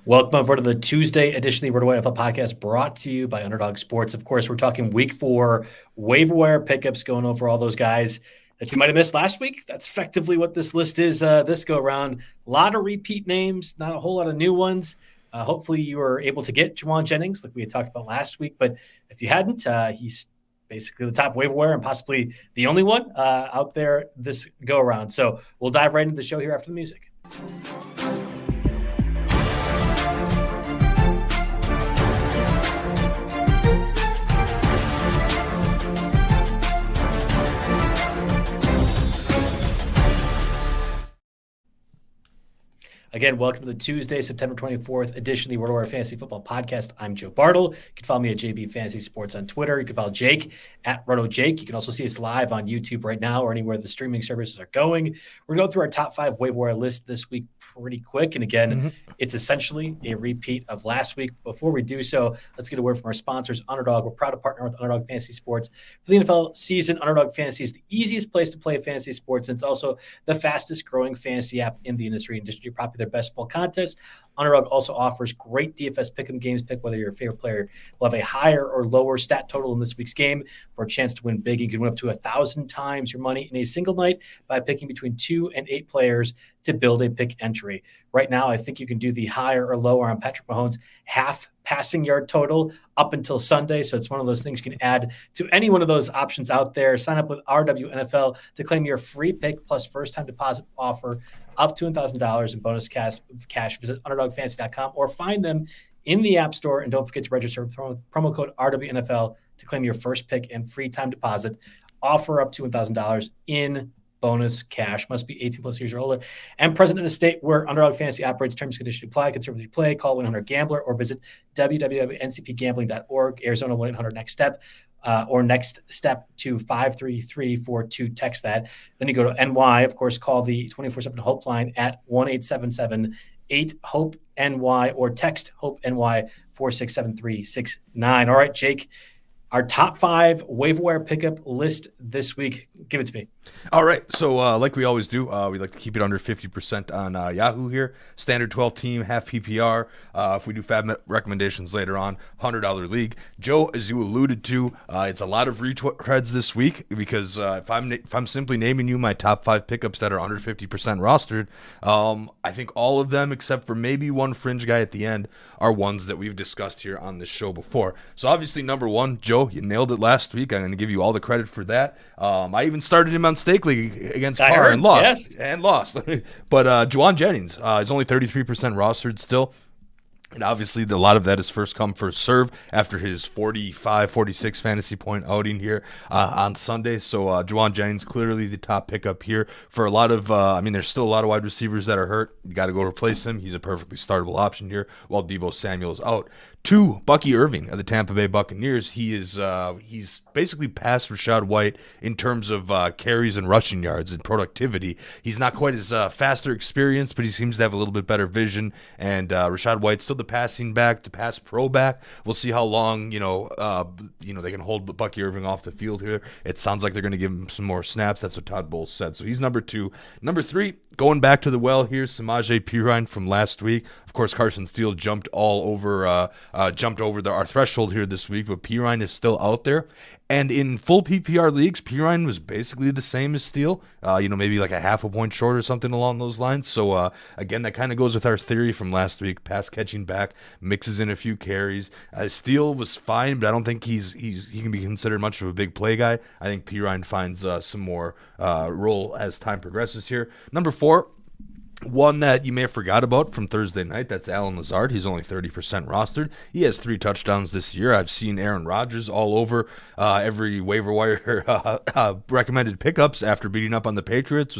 Welcome over to the Tuesday edition of the RotoWire NFL podcast brought to you by Underdog Sports. Of course, we're talking week 4 waiver wire pickups, going over all those guys that you might have missed last week. That's effectively what this list is this go around. A lot of repeat names, not a whole lot of new ones. Hopefully you were able to get Jauan Jennings like we had talked about last week. But if you hadn't, he's basically the top waiver wire and possibly the only one out there this go around. So we'll dive right into the show here after the music. Again, welcome to the Tuesday, September 24th edition of the RotoWire Fantasy Football Podcast. I'm Joe Bartel. You can follow me at JB Fantasy Sports on Twitter. You can follow Jake at RotoJake. You can also see us live on YouTube right now or anywhere the streaming services are going. We're going through our top 5 waiver wire list this week pretty quick. And again, it's essentially a repeat of last week. Before we do so, let's get a word from our sponsors, Underdog. We're proud to partner with Underdog Fantasy Sports for the NFL season. Underdog Fantasy is the easiest place to play fantasy sports, and it's also the fastest growing fantasy app in the industry and distribute their best ball contest. Underdog also offers great DFS pick'em games. Pick whether your favorite player will have a higher or lower stat total in this week's game for a chance to win big. You can win up to 1,000 times your money in a single night by picking between 2 and 8 players to build a pick entry. Right now, I think you can do the higher or lower on Patrick Mahomes' half passing yard total up until Sunday. So it's one of those things you can add to any one of those options out there. Sign up with RWNFL to claim your free pick plus first-time deposit offer up to $1,000 in bonus cash. Visit UnderdogFantasy.com or find them in the App Store. And don't forget to register with promo code RWNFL to claim your first pick and free time deposit. Offer up to $1,000 in bonus cash. Must be 18 plus years or older and present in a state where Underdog Fantasy operates. Terms and conditions apply. Conservatively play. Call 1-800-GAMBLER or visit www.ncpgambling.org. Arizona 1-800-NEXT-STEP. Or next step to 53342. Text that. Then you go to NY, of course, call the 24/7 Hope line at 1-877-8-HOPE-NY or text HOPE-NY 467-369. All right, Jake, our top 5 waiver wire pickup list this week. Give it to me. All right. So like we always do, we like to keep it under 50% on Yahoo here. Standard 12 team, half PPR. If we do fab recommendations later on, $100 league. Joe, as you alluded to, it's a lot of retreads this week because if I'm simply naming you my top 5 pickups that are under 50% rostered, I think all of them except for maybe one fringe guy at the end are ones that we've discussed here on this show before. So obviously number 1, Joe, you nailed it last week. I'm going to give you all the credit for that. I even started him on Stake League against Carr and lost. But Jauan Jennings is only 33% rostered still. And obviously, a lot of that is first come, first serve after his 45, 46 fantasy point outing here on Sunday. So, Jauan Jennings, clearly the top pickup here for a lot of, there's still a lot of wide receivers that are hurt. You got to go replace him. He's a perfectly startable option here while Deebo Samuel is out. 2, Bucky Irving of the Tampa Bay Buccaneers. He's basically passed Rachaad White in terms of carries and rushing yards and productivity. He's not quite as fast or experienced, but he seems to have a little bit better vision. And Rachaad White's still the passing back, the pass pro back. We'll see how long they can hold Bucky Irving off the field here. It sounds like they're going to give him some more snaps. That's what Todd Bowles said. So he's number 2. Number 3, going back to the well here, Samaje Perine from last week. Of course, Carson Steele jumped over our threshold here this week, but Perine is still out there. And in full PPR leagues, Perine was basically the same as Steele, maybe like a half a point short or something along those lines. So, again, that kind of goes with our theory from last week. Pass catching back, mixes in a few carries. Steele was fine, but I don't think he can be considered much of a big play guy. I think Perine finds some more role as time progresses here. Number 4. One that you may have forgot about from Thursday night, that's Allen Lazard. He's only 30% rostered. He has 3 touchdowns this year. I've seen Aaron Rodgers all over every waiver wire recommended pickups after beating up on the Patriots,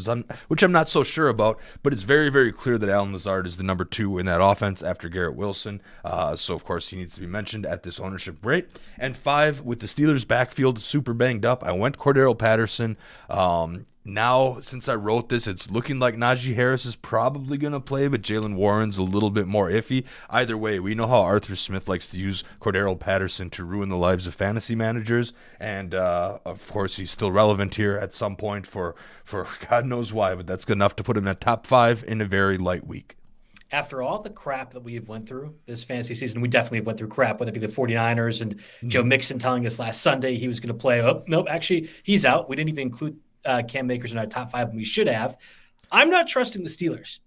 which I'm not so sure about, but it's very, very clear that Allen Lazard is the number 2 in that offense after Garrett Wilson. So, of course, he needs to be mentioned at this ownership rate. And 5, with the Steelers' backfield super banged up, I went Cordarrelle Patterson. Now, since I wrote this, it's looking like Najee Harris is probably going to play, but Jalen Warren's a little bit more iffy. Either way, we know how Arthur Smith likes to use Cordarrelle Patterson to ruin the lives of fantasy managers, and of course, he's still relevant here at some point for God knows why, but that's good enough to put him at top 5 in a very light week. after all the crap that we have went through this fantasy season, we definitely have went through crap, whether it be the 49ers and Joe Mixon telling us last Sunday he was going to play. Oh, nope, actually, he's out. We didn't even include Cam Akers in our top 5, and we should have. I'm not trusting the Steelers.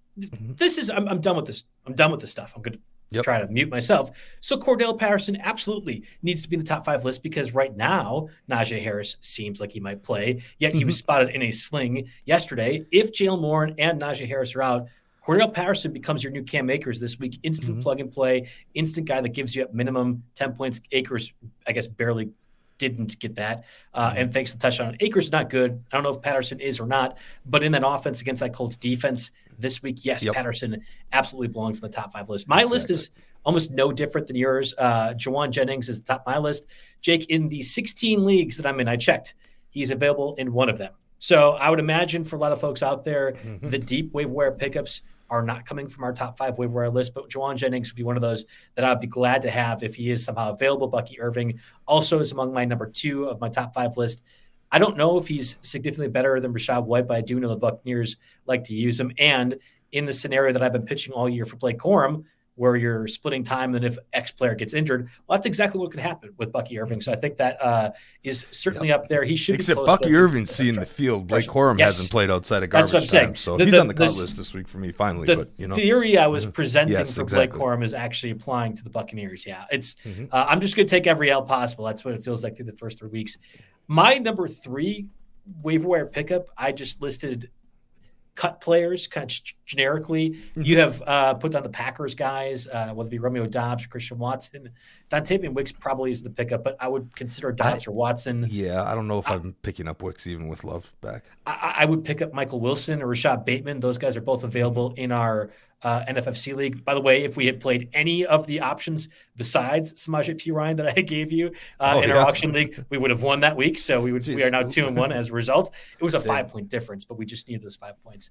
I'm done with this. I'm done with this stuff. I'm going to try to mute myself. So Cordarrelle Patterson absolutely needs to be in the top 5 list because right now, Najee Harris seems like he might play, yet he was spotted in a sling yesterday. If Jalen Warren and Najee Harris are out, Cordarrelle Patterson becomes your new Cam Akers this week. Instant plug and play, instant guy that gives you at minimum 10 points. Akers, I guess, barely didn't get that. And thanks to the touchdown. Akers is not good. I don't know if Patterson is or not, but in that offense against that Colts defense this week, yes, Patterson absolutely belongs in the top 5 list. My list is almost no different than yours. Jauan Jennings is the top of my list. Jake, in the 16 leagues that I'm in, I checked, he's available in one of them. So I would imagine for a lot of folks out there, the deep waiver wire pickups are not coming from our top 5 waiver wire list, but Jauan Jennings would be one of those that I'd be glad to have if he is somehow available. Bucky Irving also is among my number 2 of my top 5 list. I don't know if he's significantly better than Rachaad White, but I do know the Buccaneers like to use him. And in the scenario that I've been pitching all year for Blake Corum, where you're splitting time, and if X player gets injured, well, that's exactly what could happen with Bucky Irving. So I think that is certainly up there. He should Except be Bucky Irving's seeing the field. Blake Corum hasn't played outside of garbage time, so he's on the cut list this week for me finally. The theory I was presenting for Blake Corum is actually applying to the Buccaneers. Yeah, it's I'm just going to take every L possible. That's what it feels like through the first 3 weeks. My number 3 waiver wire pickup, I just listed cut players kind of generically. You have put down the Packers guys, whether it be Romeo Doubs or Christian Watson. Dontavian Wicks probably is the pickup, but I would consider Doubs or Watson. Yeah, I don't know if I'm picking up Wicks even with Love back. I would pick up Michael Wilson or Rashad Bateman. Those guys are both available in our NFFC league. By the way, if we had played any of the options besides Samaje Perine that I gave you in our auction league, we would have won that week. So we are now 2-1 as a result. It was a 5-point difference, but we just needed those 5 points.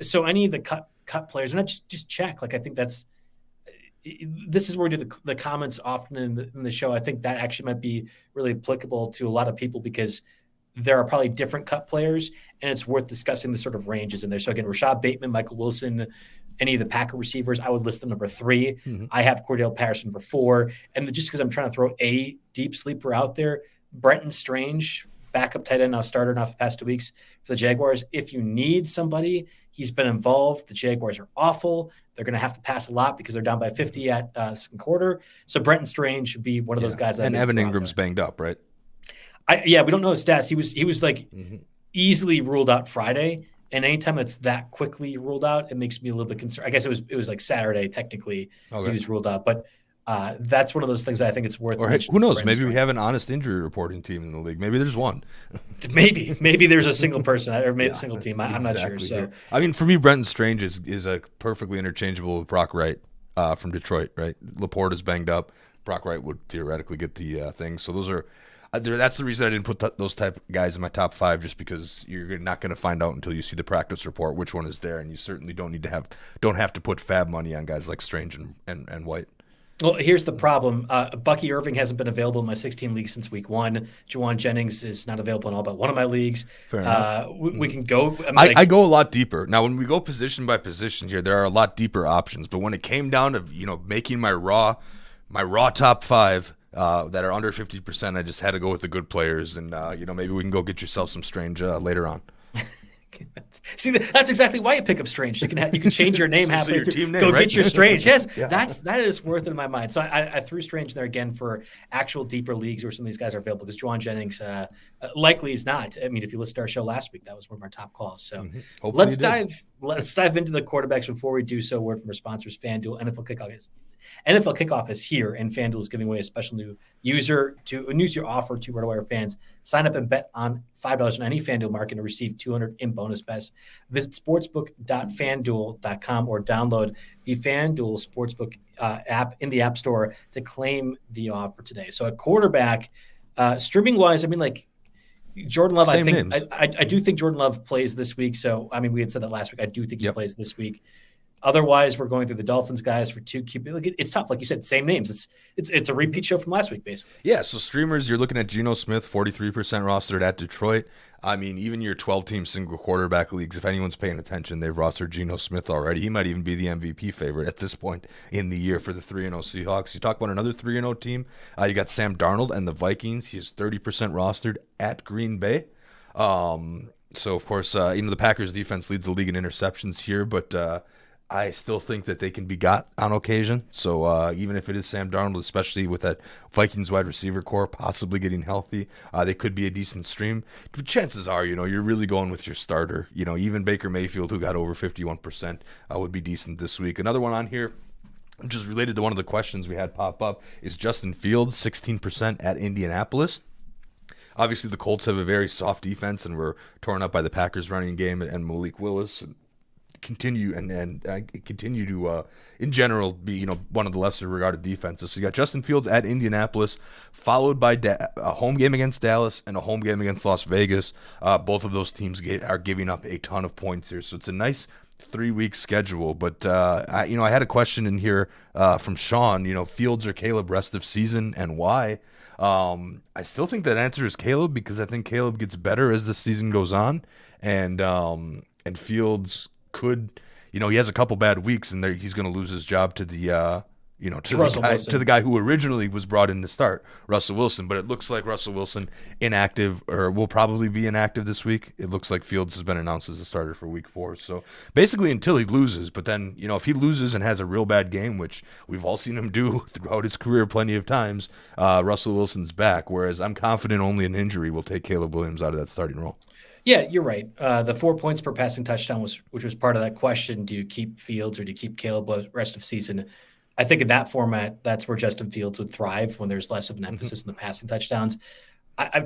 So any of the cut players, and I just check. Like I think this is where we do the comments often in the show. I think that actually might be really applicable to a lot of people because there are probably different cut players, and it's worth discussing the sort of ranges in there. So again, Rashad Bateman, Michael Wilson, any of the Packer receivers, I would list them number 3. I have Cordarrelle Patterson number 4. And just because I'm trying to throw a deep sleeper out there, Brenton Strange, backup tight end, now starter now for the past 2 weeks for the Jaguars. If you need somebody, he's been involved. The Jaguars are awful. They're going to have to pass a lot because they're down by 50 at second quarter. So Brenton Strange should be one of those guys. And Evan Ingram's banged up, right? We don't know his stats. He was like easily ruled out Friday. And anytime it's that quickly ruled out, it makes me a little bit concerned. I guess it was like Saturday, technically, he was ruled out. But that's one of those things I think it's worth. Or who knows? Maybe we have an honest injury reporting team in the league. Maybe there's one. maybe there's a single person or maybe a single team. I'm not sure. So I mean, for me, Brenton Strange is a perfectly interchangeable with Brock Wright from Detroit. Right, Laporte is banged up. Brock Wright would theoretically get the thing. So those are. That's the reason I didn't put those type of guys in my top 5, just because you're not going to find out until you see the practice report which one is there, and you certainly don't have to put fab money on guys like Strange and White. Well, here's the problem. Bucky Irving hasn't been available in my 16 leagues since week 1. Jauan Jennings is not available in all but one of my leagues. Fair enough. We can go. I go a lot deeper. Now, when we go position by position here, there are a lot deeper options. But when it came down to making my raw top 5, that are under 50%, I just had to go with the good players, and maybe we can go get yourself some Strange later on. See, that's exactly why you pick up Strange. You can change your name halfway your through. Team name, go right? get your Strange. Yes, that is worth it in my mind. So I threw Strange there again for actual deeper leagues where some of these guys are available, because Jauan Jennings likely is not. I mean, if you listened to our show last week, that was one of our top calls. So let's dive into the quarterbacks. Before we do so, word from our sponsors, Fanduel. NFL Kickoff is here, and Fanduel is giving away a special new user offer to RotoWire fans. Sign up and bet on $5 on any Fanduel market and receive $200 in bonus bets. Visit sportsbook.fanduel.com or download the Fanduel Sportsbook app in the App Store to claim the offer today. So at quarterback, streaming-wise, I mean, like Jordan Love, I do think Jordan Love plays this week. So, I mean, we had said that last week. I do think he plays this week. Otherwise, we're going through the Dolphins guys for 2 QB. Like, it's tough. Like you said, same names. It's a repeat show from last week, basically. Yeah, so streamers, you're looking at Geno Smith, 43% rostered at Detroit. I mean, even your 12-team single quarterback leagues, if anyone's paying attention, they've rostered Geno Smith already. He might even be the MVP favorite at this point in the year for the 3-0 Seahawks. You talk about another 3-0 team, you got Sam Darnold and the Vikings. He's 30% rostered at Green Bay. So, of course, the Packers defense leads the league in interceptions here, but I still think that they can be got on occasion. So even if it is Sam Darnold, especially with that Vikings wide receiver core possibly getting healthy, they could be a decent stream. But chances are, you're really going with your starter. Even Baker Mayfield, who got over 51%, would be decent this week. Another one on here, which is related to one of the questions we had pop up, is Justin Fields, 16% at Indianapolis. Obviously, the Colts have a very soft defense, and were torn up by the Packers running game and Malik Willis. Continue to in general be one of the lesser regarded defenses. So you got Justin Fields at Indianapolis, followed by a home game against Dallas and a home game against Las Vegas. Both of those teams are giving up a ton of points here, so it's a nice 3-week schedule. But I had a question in here from Sean. Fields or Caleb rest of season, and why? I still think that answer is Caleb, because I think Caleb gets better as the season goes on, and Fields could, he has a couple bad weeks, and he's going to lose his job to the to the guy who originally was brought in to start, Russell Wilson. But it looks like Russell Wilson inactive, or will probably be inactive this week. It looks like Fields has been announced as a starter for week 4. So basically until he loses. But then, if he loses and has a real bad game, which we've all seen him do throughout his career plenty of times, Russell Wilson's back. Whereas I'm confident only an injury will take Caleb Williams out of that starting role. Yeah, you're right. The 4 points per passing touchdown which was part of that question. Do you keep Fields or do you keep Caleb rest of season? I think in that format, that's where Justin Fields would thrive, when there's less of an emphasis in the passing touchdowns.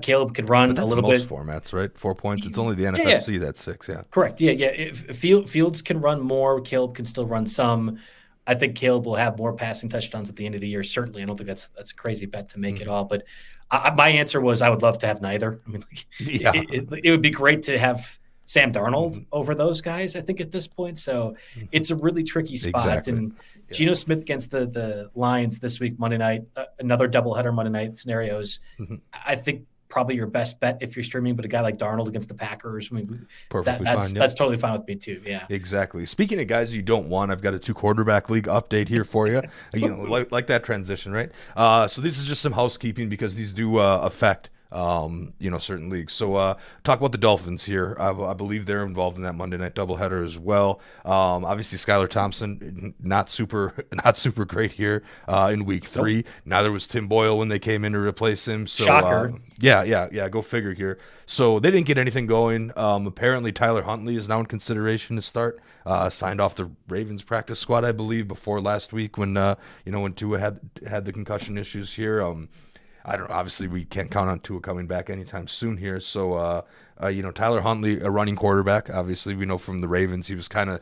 Caleb could run a little bit. Most formats, right? 4 points. It's only the NFFC that's 6. Yeah, correct. Yeah. If Fields can run more, Caleb can still run some. I think Caleb will have more passing touchdowns at the end of the year. Certainly, I don't think that's a crazy bet to make it all. But my answer was I would love to have neither. I mean, it would be great to have Sam Darnold over those guys, I think, at this point. So it's a really tricky spot. Exactly. And Geno Smith against the Lions this week, Monday night, another doubleheader Monday night scenarios. I think probably your best bet if you're streaming, but a guy like Darnold against the Packers, I mean, perfectly fine. Yep. That's totally fine with me too. Yeah, exactly. Speaking of guys you don't want, I've got a 2 quarterback league update here for you. Like that transition, right? So this is just some housekeeping, because these do affect certain leagues. So talk about the Dolphins here. I believe they're involved in that Monday night doubleheader as well. Obviously Skylar Thompson, not super great here in week 3. Nope. Neither was Tim Boyle when they came in to replace him. So shocker. Yeah. Go figure here. So they didn't get anything going. Apparently Tyler Huntley is now in consideration to start. Signed off the Ravens practice squad, I believe, before last week when when Tua had the concussion issues here. Obviously we can't count on Tua coming back anytime soon here. So, Tyler Huntley, a running quarterback, obviously we know from the Ravens, he was kind of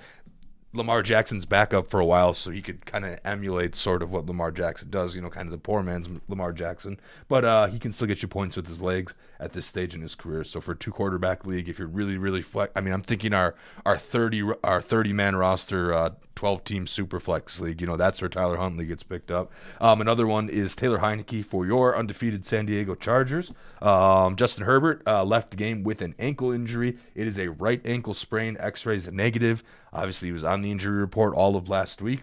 Lamar Jackson's backup for a while, so he could kind of emulate sort of what Lamar Jackson does, kind of the poor man's Lamar Jackson. But he can still get you points with his legs at this stage in his career. So for a 2 quarterback league, if you're really, really flex, I mean, I'm thinking our 30-man roster, 12-team super flex league, that's where Tyler Huntley gets picked up. Another one is Taylor Heineke for your undefeated San Diego Chargers. Justin Herbert left the game with an ankle injury. It is a right ankle sprain. X-rays negative. Obviously, he was on the injury report all of last week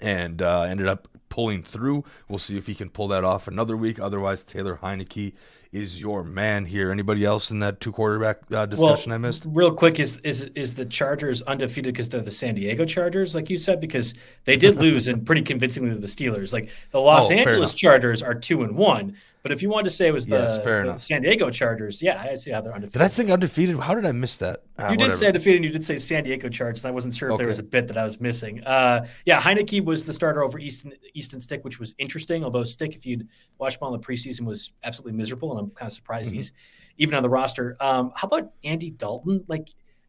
and ended up pulling through. We'll see if he can pull that off another week. Otherwise, Taylor Heineke is your man here. Anybody else in that 2 quarterback discussion I missed? Real quick, is the Chargers undefeated because they're the San Diego Chargers, like you said? Because they did lose, and pretty convincingly, to the Steelers. Like the Los Angeles Chargers are 2-1. But if you wanted to say it was the San Diego Chargers, yeah, I see how they're undefeated. Did I think undefeated? How did I miss that? You did say undefeated, and you did say San Diego Chargers, and I wasn't sure if there was a bit that I was missing. Heineke was the starter over Easton Stick, which was interesting, although Stick, if you'd watched him on the preseason, was absolutely miserable, and I'm kind of surprised he's even on the roster. How about Andy Dalton?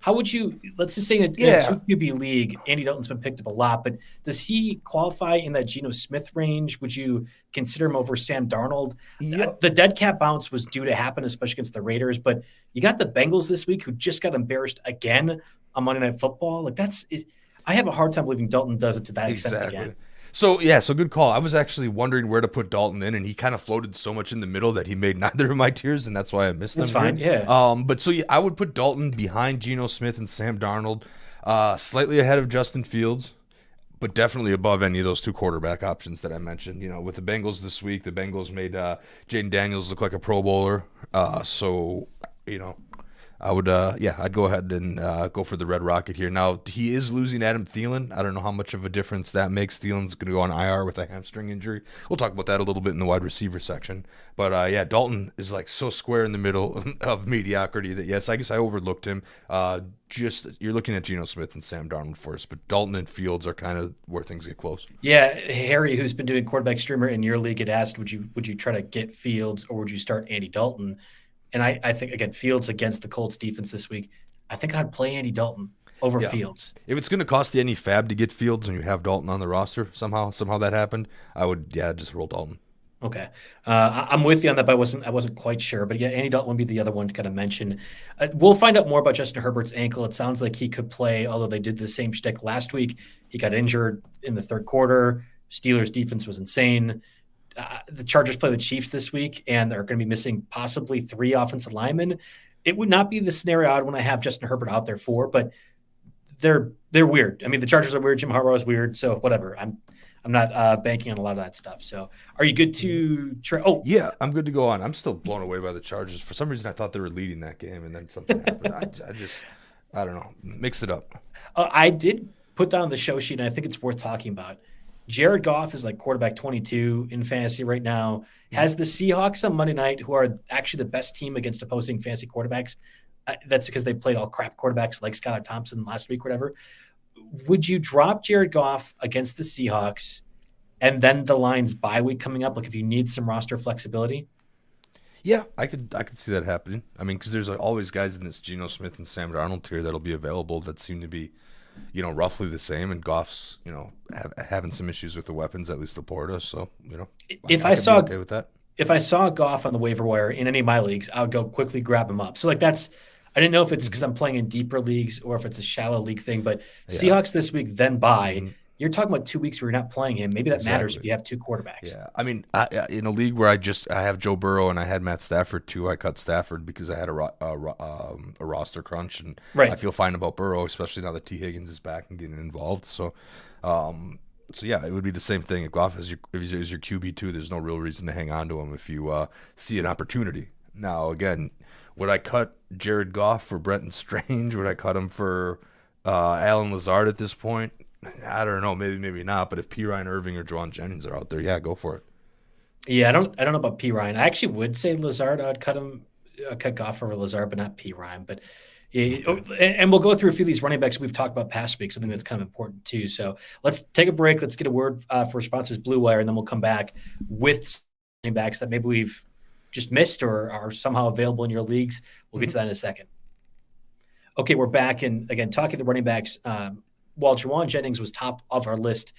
How would you, let's just say in a 2 QB league, Andy Dalton's been picked up a lot, but does he qualify in that Geno Smith range? Would you consider him over Sam Darnold? Yep. The dead cat bounce was due to happen, especially against the Raiders, but you got the Bengals this week who just got embarrassed again on Monday Night Football. I have a hard time believing Dalton does it to that extent Exactly. again. So good call. I was actually wondering where to put Dalton in, and he kind of floated so much in the middle that he made neither of my tiers, and that's why I missed That's them fine. here. Yeah. I would put Dalton behind Geno Smith and Sam Darnold, slightly ahead of Justin Fields, but definitely above any of those two quarterback options that I mentioned. With the Bengals this week, the Bengals made Jaden Daniels look like a Pro Bowler. So I would, I'd go ahead and go for the Red Rocket here. Now, he is losing Adam Thielen. I don't know how much of a difference that makes. Thielen's going to go on IR with a hamstring injury. We'll talk about that a little bit in the wide receiver section. But, Dalton is like so square in the middle of mediocrity that, yes, I guess I overlooked him. You're looking at Geno Smith and Sam Darnold first, but Dalton and Fields are kind of where things get close. Yeah. Harry, who's been doing quarterback streamer in your league, had asked, would you try to get Fields or would you start Andy Dalton? And I think, again, Fields against the Colts defense this week, I think I'd play Andy Dalton over Fields. If it's going to cost you any fab to get Fields and you have Dalton on the roster, somehow that happened, I would, just roll Dalton. Okay. I'm with you on that, but I wasn't quite sure. But yeah, Andy Dalton would be the other one to kind of mention. We'll find out more about Justin Herbert's ankle. It sounds like he could play, although they did the same shtick last week. He got injured in the third quarter. Steelers defense was insane. The Chargers play the Chiefs this week, and they're going to be missing possibly 3 offensive linemen. It would not be the scenario I'd want to have Justin Herbert out there for, but they're weird. I mean, the Chargers are weird. Jim Harbaugh is weird. So whatever. I'm not banking on a lot of that stuff. So are you good to try? Oh, yeah, I'm good to go on. I'm still blown away by the Chargers. For some reason, I thought they were leading that game, and then something happened. I don't know. Mixed it up. I did put down the show sheet, and I think it's worth talking about. Jared Goff is like quarterback 22 in fantasy right now. Has the Seahawks on Monday night, who are actually the best team against opposing fantasy quarterbacks. That's because they played all crap quarterbacks like Skylar Thompson last week, or whatever. Would you drop Jared Goff against the Seahawks and then the Lions bye week coming up? Like if you need some roster flexibility? Yeah, I could see that happening. I mean, because there's always guys in this Geno Smith and Sam Darnold tier that'll be available that seem to be, roughly the same. And Goff's, having some issues with the weapons, at least Laporta. So, I could be okay with that. If I saw Goff on the waiver wire in any of my leagues, I would go quickly grab him up. So I didn't know if it's because I'm playing in deeper leagues or if it's a shallow league thing, but Seahawks this week, then bye. Mm-hmm. You're talking about 2 weeks where you're not playing him. Maybe that matters if you have 2 quarterbacks. Yeah, I mean, in a league where I have Joe Burrow and I had Matt Stafford too, I cut Stafford because I had a roster crunch, and I feel fine about Burrow, especially now that T. Higgins is back and getting involved. So, it would be the same thing. If Goff is your QB2, there's no real reason to hang on to him if you see an opportunity. Now, again, would I cut Jared Goff for Brenton Strange? Would I cut him for Alan Lazard at this point? I don't know. Maybe not. But if P. Ryan, Irving, or Jauan Jennings are out there, go for it. Yeah, I don't know about P. Ryan. I actually would say Lazard. I'd cut Goff over Lazard, but not P. Ryan. But and we'll go through a few of these running backs we've talked about past weeks. I think that's kind of important too. So let's take a break. Let's get a word for sponsors, Blue Wire, and then we'll come back with running backs that maybe we've just missed or are somehow available in your leagues. We'll get to that in a second. Okay, we're back. And again, talking the running backs, while Jauan Jennings was top of our list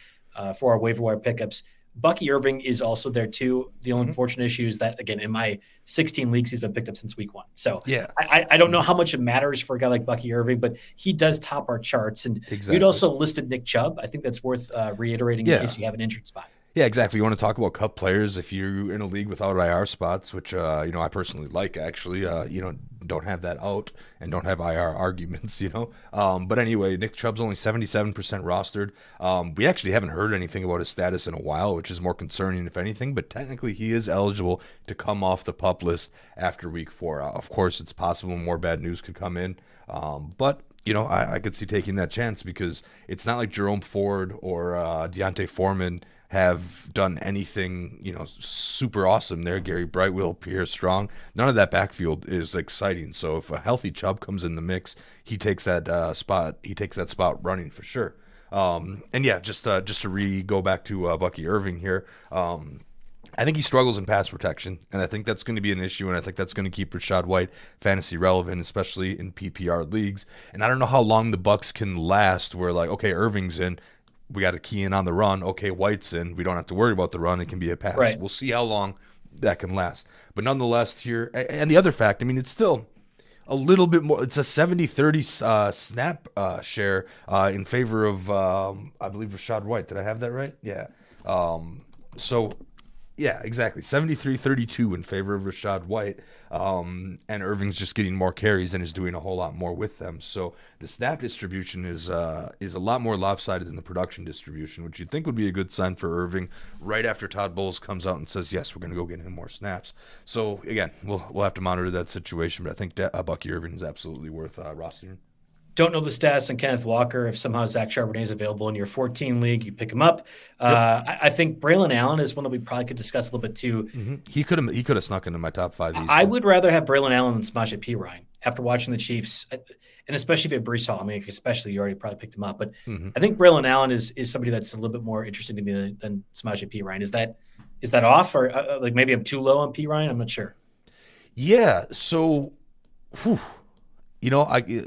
for our waiver wire pickups, Bucky Irving is also there too. The only unfortunate issue is that, again, in my 16 leagues, he's been picked up since week 1. So I don't know how much it matters for a guy like Bucky Irving, but he does top our charts. And you'd also listed Nick Chubb. I think that's worth reiterating in case you have an injured spot. Yeah, exactly. You want to talk about cup players if you're in a league without IR spots, which I personally like. Actually, don't have that out and don't have IR arguments. But anyway, Nick Chubb's only 77% rostered. We actually haven't heard anything about his status in a while, which is more concerning, if anything. But technically, he is eligible to come off the PUP list after week 4. Of course, it's possible more bad news could come in, but. I could see taking that chance because it's not like Jerome Ford or Deontay Foreman have done anything, super awesome there. Gary Brightwell, Pierre Strong, none of that backfield is exciting. So if a healthy Chubb comes in the mix, he takes that spot. He takes that spot running for sure. Just to go back to Bucky Irving here. I think he struggles in pass protection, and I think that's going to be an issue, and I think that's going to keep Rachaad White fantasy relevant, especially in PPR leagues. And I don't know how long the Bucs can last where, okay, Irving's in, we got to key in on the run. Okay, White's in, we don't have to worry about the run. It can be a pass. Right. We'll see how long that can last. But nonetheless, here, and the other fact, it's still a little bit more. It's a 70-30 snap share in favor of, I believe, Rachaad White. Did I have that right? Yeah. So, yeah, exactly. 73-32 in favor of Rachaad White. And Irving's just getting more carries and is doing a whole lot more with them. So the snap distribution is a lot more lopsided than the production distribution, which you'd think would be a good sign for Irving right after Todd Bowles comes out and says, yes, we're going to go get him more snaps. So, again, we'll have to monitor that situation, but I think Bucky Irving is absolutely worth rostering. Don't know the status on Kenneth Walker. If somehow Zach Charbonnet is available in your 14 league, you pick him up. I think Braylon Allen is one that we probably could discuss a little bit too. Mm-hmm. He could have snuck into my top 5 easily. I would rather have Braylon Allen than Samaje Perine after watching the Chiefs, and especially if you have Breece Hall. I mean, especially you already probably picked him up, but I think Braylon Allen is somebody that's a little bit more interesting to me than Samaje Perine. Is that off, or like maybe I'm too low on Perine? I'm not sure. Yeah. So. Whew.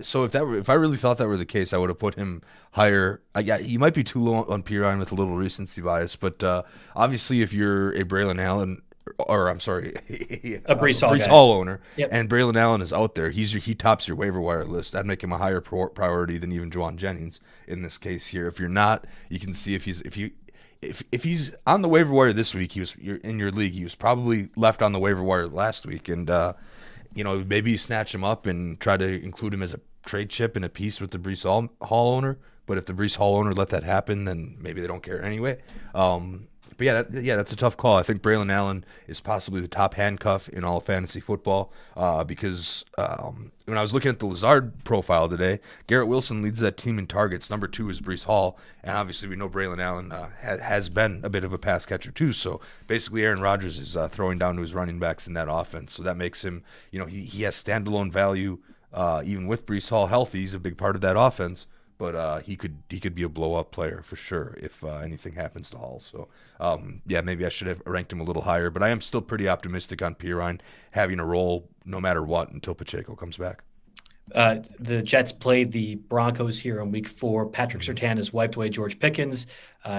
So if I really thought that were the case, I would have put him higher. Yeah, you might be too low on Perine with a little recency bias, but obviously if you're a Braylon Allen, or I'm sorry, a Breece Hall owner, and Braylon Allen is out there, he tops your waiver wire list. I'd make him a higher priority than even Jauan Jennings in this case here. If you're not, you can see if he's on the waiver wire this week, you're in your league. He was probably left on the waiver wire last week, and maybe you snatch him up and try to include him as a trade chip in a piece with the Breece Hall owner. But if the Breece Hall owner let that happen, then maybe they don't care anyway. But that's a tough call. I think Braylon Allen is possibly the top handcuff in all of fantasy football because when I was looking at the Lazard profile today, Garrett Wilson leads that team in targets. Number 2 is Breece Hall, and obviously we know Braylon Allen has been a bit of a pass catcher too. So basically Aaron Rodgers is throwing down to his running backs in that offense. So that makes him, he has standalone value even with Breece Hall healthy. He's a big part of that offense. But he could be a blow-up player for sure if anything happens to Hall. So, maybe I should have ranked him a little higher. But I am still pretty optimistic on Perine having a role no matter what until Pacheco comes back. The Jets played the Broncos here in Week 4. Patrick Surtain has wiped away George Pickens.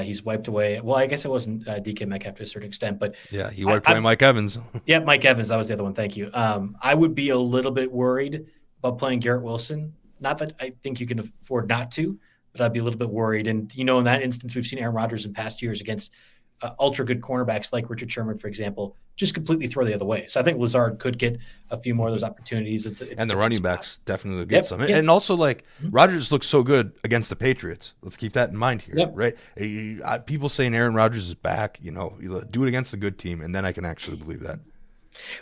He's wiped away – well, I guess it wasn't DK Metcalf to a certain extent. But yeah, he wiped away Mike Evans. Yeah, Mike Evans. That was the other one. Thank you. I would be a little bit worried about playing Garrett Wilson. Not that I think you can afford not to, but I'd be a little bit worried. And, in that instance, we've seen Aaron Rodgers in past years against ultra good cornerbacks like Richard Sherman, for example, just completely throw the other way. So I think Lazard could get a few more of those opportunities. It's and the running backs definitely get some. Yep. And also, Rodgers looks so good against the Patriots. Let's keep that in mind here, right? People saying Aaron Rodgers is back, do it against a good team, and then I can actually believe that.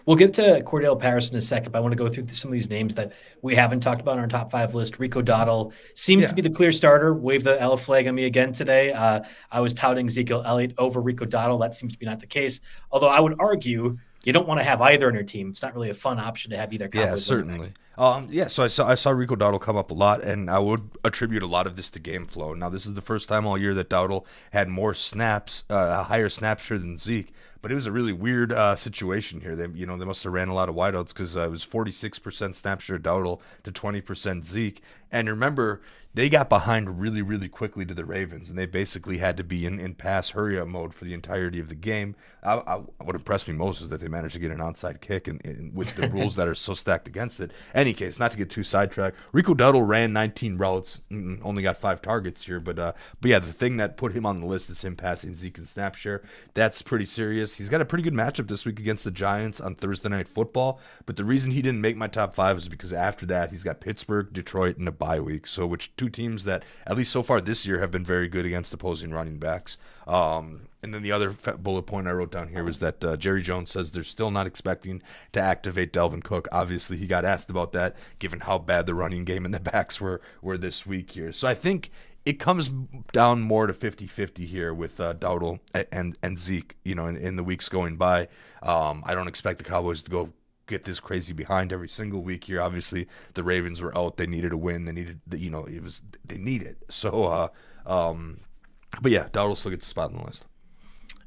We'll get to Cordarrelle Patterson in a second, but I want to go through some of these names that we haven't talked about on our top 5 list. Rico Dowdle seems to be the clear starter. Wave the L flag on me again today. I was touting Ezekiel Elliott over Rico Dowdle. That seems to be not the case. Although I would argue you don't want to have either in your team. It's not really a fun option to have either. Yeah, certainly. So I saw Rico Dowdle come up a lot, and I would attribute a lot of this to game flow. Now, this is the first time all year that Dowdle had more snaps, a higher snap share than Zeke. But it was a really weird situation here. They must have ran a lot of wideouts because it was 46% snap share Dowdle to 20% Zeke. And remember, they got behind really, really quickly to the Ravens, and they basically had to be in pass hurry-up mode for the entirety of the game. What impressed me most is that they managed to get an onside kick and with the rules that are so stacked against it. Any case, not to get too sidetracked, Rico Dowdle ran 19 routes, only got 5 targets here. But the thing that put him on the list is him passing Zeke and snap share. That's pretty serious. He's got a pretty good matchup this week against the Giants on Thursday Night Football. But the reason he didn't make my top 5 is because after that, he's got Pittsburgh, Detroit, and a bye week. So which 2 teams that, at least so far this year, have been very good against opposing running backs. And then the other bullet point I wrote down here was that Jerry Jones says they're still not expecting to activate Dalvin Cook. Obviously, he got asked about that, given how bad the running game and the backs were this week here. So I think it comes down more to 50-50 here with Dowdle and Zeke, in the weeks going by. I don't expect the Cowboys to go get this crazy behind every single week here. Obviously, the Ravens were out. They needed a win. They needed, they need it. So, but yeah, Dowdle still gets a spot on the list.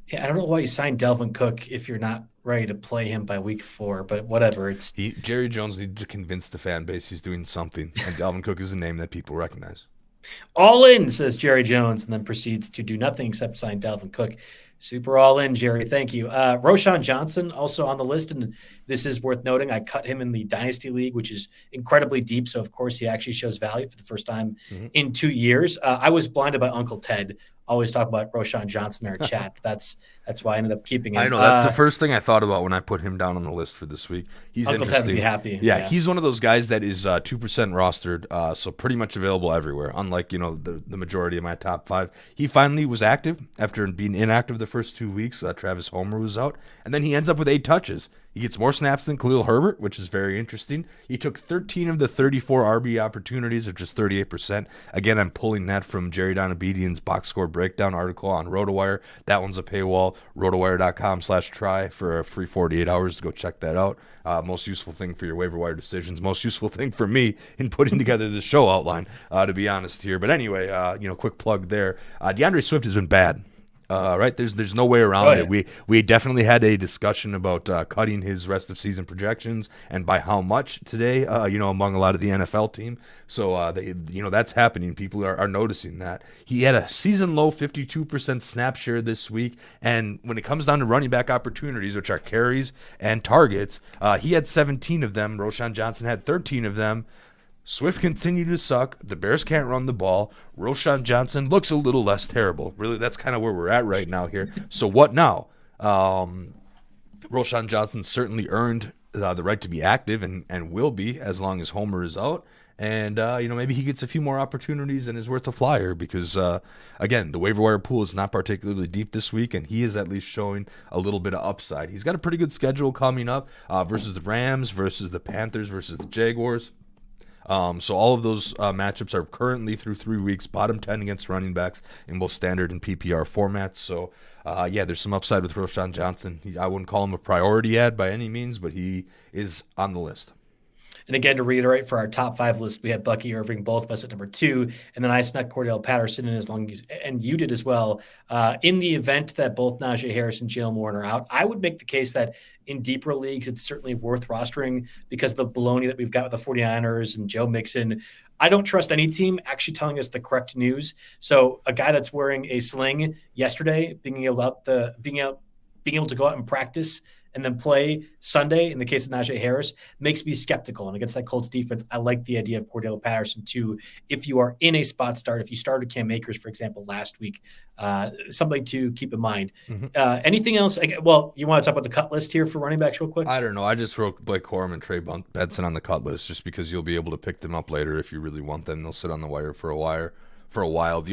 Yeah, I don't know why you signed Dalvin Cook if you're not ready to play him by week 4, but whatever. Jerry Jones needed to convince the fan base he's doing something, and Dalvin Cook is a name that people recognize. All in, says Jerry Jones, and then proceeds to do nothing except sign Dalvin Cook. Super all in, Jerry. Thank you. Roschon Johnson also on the list, and this is worth noting. I cut him in the Dynasty League, which is incredibly deep. So, of course, he actually shows value for the first time in 2 years. I was blinded by Uncle Ted. Always talk about Roschon Johnson in our chat. That's why I ended up keeping him. I know that's the first thing I thought about when I put him down on the list for this week. He's Uncle interesting. Ted would be happy. Yeah, he's one of those guys that is 2% rostered, so pretty much available everywhere. Unlike the majority of my top 5. He finally was active after being inactive the first 2 weeks. Travis Homer was out, and then he ends up with 8 touches. He gets more snaps than Khalil Herbert, which is very interesting. He took 13 of the 34 RB opportunities, which is 38%. Again, I'm pulling that from Jerry Donabedian's box score breakdown article on RotoWire. That one's a paywall, rotowire.com/try for a free 48 hours to go check that out. Most useful thing for your waiver wire decisions. Most useful thing for me in putting together this show outline, to be honest here. But anyway, quick plug there. DeAndre Swift has been bad. Right, there's no way around it. We definitely had a discussion about cutting his rest of season projections and by how much today. Among a lot of the NFL team. So that's happening. People are noticing that he had a season low 52% snap share this week, and when it comes down to running back opportunities, which are carries and targets, he had 17 of them. Roschon Johnson had 13 of them. Swift continued to suck. The Bears can't run the ball. Roschon Johnson looks a little less terrible. Really, that's kind of where we're at right now here. So what now? Roschon Johnson certainly earned the right to be active and will be as long as Homer is out. And, maybe he gets a few more opportunities and is worth a flyer because, again, the waiver wire pool is not particularly deep this week, and he is at least showing a little bit of upside. He's got a pretty good schedule coming up versus the Rams, versus the Panthers, versus the Jaguars. So all of those matchups are currently through 3 weeks, bottom 10 against running backs in both standard and PPR formats. So, there's some upside with Roschon Johnson. I wouldn't call him a priority ad by any means, but he is on the list. And again, to reiterate, for our top 5 list, we had Bucky, Irving, both of us at number 2, and then I snuck Cordarrelle Patterson in and you did as well. In the event that both Najee Harris and Jalen Warren are out, I would make the case that in deeper leagues, it's certainly worth rostering because of the baloney that we've got with the 49ers and Joe Mixon. I don't trust any team actually telling us the correct news. So a guy that's wearing a sling yesterday, being able to go out and practice and then play Sunday, in the case of Najee Harris, makes me skeptical. And against that Colts defense, I like the idea of Cordarrelle Patterson too. If you are in a spot start, if you started Cam Akers, for example, last week, something to keep in mind. Mm-hmm. Anything else? Well, you want to talk about the cut list here for running backs real quick? I don't know. I just wrote Blake Corum and Trey Benson on the cut list just because you'll be able to pick them up later if you really want them. They'll sit on the wire for a while.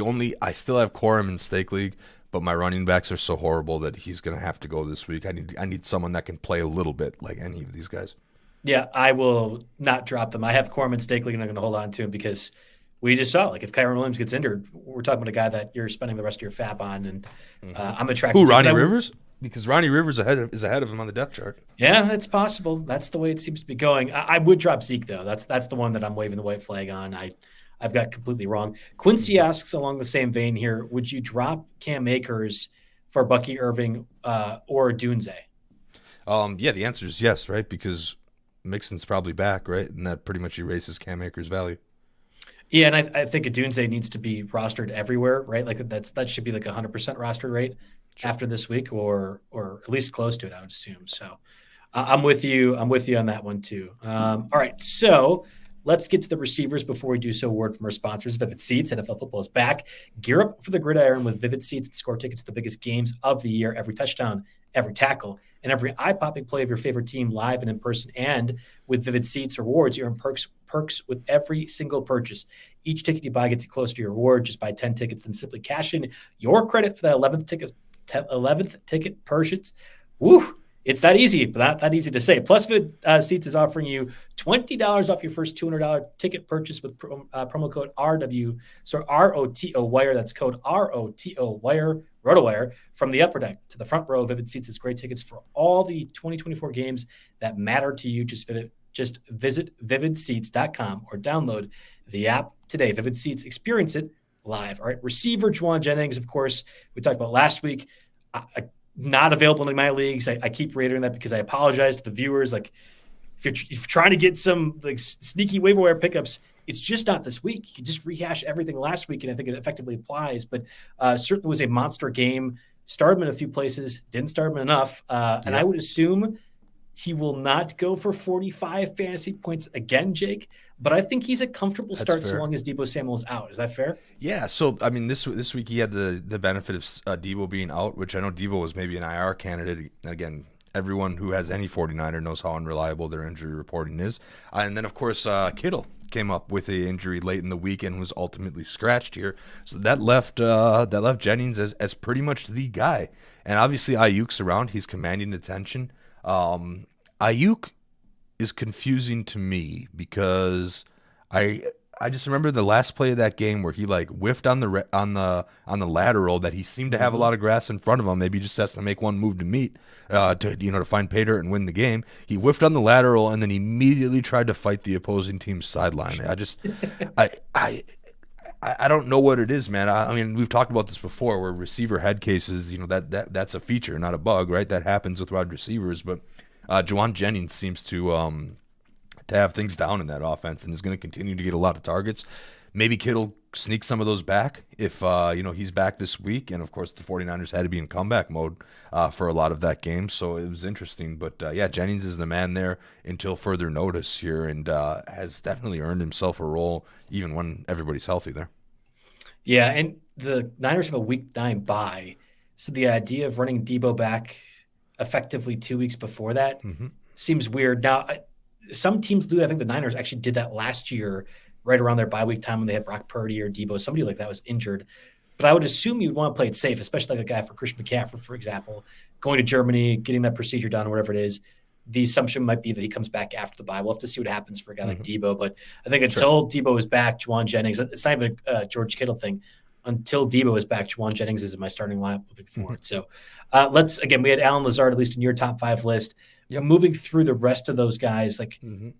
I still have Corum in Stake League, but my running backs are so horrible that he's going to have to go this week. I need someone that can play a little bit like any of these guys. Yeah, I will not drop them. I have Corum in Stake League, and I'm going to hold on to him because we just saw, if Kyron Williams gets injured, we're talking about a guy that you're spending the rest of your FAB on, and I'm attracted to. Who, Ronnie Rivers? Because Ronnie Rivers is ahead of him on the depth chart. Yeah, that's possible. That's the way it seems to be going. I would drop Zeke, though. That's the one that I'm waving the white flag on. I've got completely wrong. Quincy asks along the same vein here, would you drop Cam Akers for Bucky, Irving, or Dunze? The answer is yes, right? Because Mixon's probably back, right? And that pretty much erases Cam Akers' value. Yeah, and I think Dunze needs to be rostered everywhere, right? That should be 100% roster rate after this week, or at least close to it, I would assume. So I'm with you. I'm with you on that one too. All right, so let's get to the receivers before we do so. A word from our sponsors, Vivid Seats. NFL football is back. Gear up for the gridiron with Vivid Seats and score tickets to the biggest games of the year. Every touchdown, every tackle, and every eye-popping play of your favorite team live and in person. And with Vivid Seats rewards, you earn perks with every single purchase. Each ticket you buy gets you closer to your reward. Just buy 10 tickets and simply cash in your credit for that 11th ticket purchase. Woo! It's that easy, but not that easy to say. Plus, Vivid Seats is offering you $20 off your first $200 ticket purchase with promo code ROTO Wire. That's code ROTO Wire, RotoWire. From the upper deck to the front row, Vivid Seats is great tickets for all the 2024 games that matter to you. Just visit vividseats.com or download the app today. Vivid Seats, experience it live. All right, receiver Jauan Jennings, of course, we talked about last week. Not available in my leagues. I keep reiterating that because I apologize to the viewers. If you're trying to get some sneaky waiver wire pickups, it's just not this week. You just rehash everything last week, and I think it effectively applies. But certainly was a monster game Started him in a few places, didn't start him enough. And I would assume he will not go for 45 fantasy points again, Jake. But I think he's a comfortable start so long as Deebo Samuel's out. Is that fair? Yeah. So, I mean, this week he had the benefit of Deebo being out, which I know Deebo was maybe an IR candidate. Again, everyone who has any 49er knows how unreliable their injury reporting is. And then, of course, Kittle came up with an injury late in the week and was ultimately scratched here. So that left Jennings as pretty much the guy. And obviously Ayuk's around. He's commanding attention. Ayuk is confusing to me because I just remember the last play of that game where he like whiffed on the lateral that he seemed to have a lot of grass in front of him. Maybe he just has to make one move to meet to find pay dirt and win the game. He whiffed on the lateral and then immediately tried to fight the opposing team's sideline. I don't know what it is, man. I mean, we've talked about this before where receiver head cases, that's a feature, not a bug, right? That happens with wide receivers, but Jauan Jennings seems to have things down in that offense and is going to continue to get a lot of targets. Maybe Kittle sneaks some of those back if he's back this week. And, of course, the 49ers had to be in comeback mode for a lot of that game. So it was interesting. But, Jennings is the man there until further notice here and has definitely earned himself a role even when everybody's healthy there. Yeah, and the Niners have a week 9 bye. So the idea of running Deebo back effectively 2 weeks before that seems weird. Now, some teams do. I think the Niners actually did that last year, right around their bye week time when they had Brock Purdy or Deebo. Somebody like that was injured. But I would assume you'd want to play it safe, especially like a guy for Christian McCaffrey, for example, going to Germany, getting that procedure done, whatever it is. The assumption might be that he comes back after the bye. We'll have to see what happens for a guy like Deebo. But I think until Deebo is back, Jauan Jennings, it's not even a George Kittle thing. Until Deebo is back, Jauan Jennings is in my starting lineup moving forward. So we had Alan Lazard, at least in your top 5 list. Moving through the rest of those guys, waving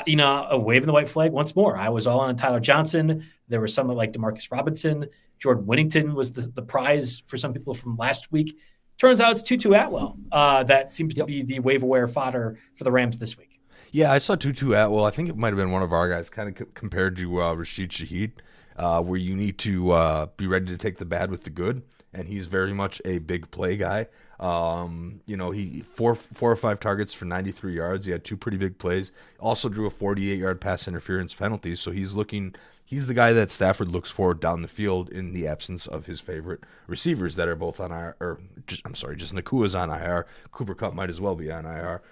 the white flag once more. I was all on Tyler Johnson. There were some like Demarcus Robinson. Jordan Whittington was the prize for some people from last week. Turns out it's Tutu Atwell. That seems to be the waiver wire fodder for the Rams this week. Yeah, I saw Tutu Atwell. I think it might have been one of our guys kind of compared to Rashid Shaheed, where you need to be ready to take the bad with the good. And he's very much a big play guy. He 4 or 5 targets for 93 yards. He had 2 pretty big plays. Also drew a 48-yard pass interference penalty. So he's the guy that Stafford looks for down the field in the absence of his favorite receivers that are both on IR. Just Nakua's on IR. Cooper Kupp might as well be on IR.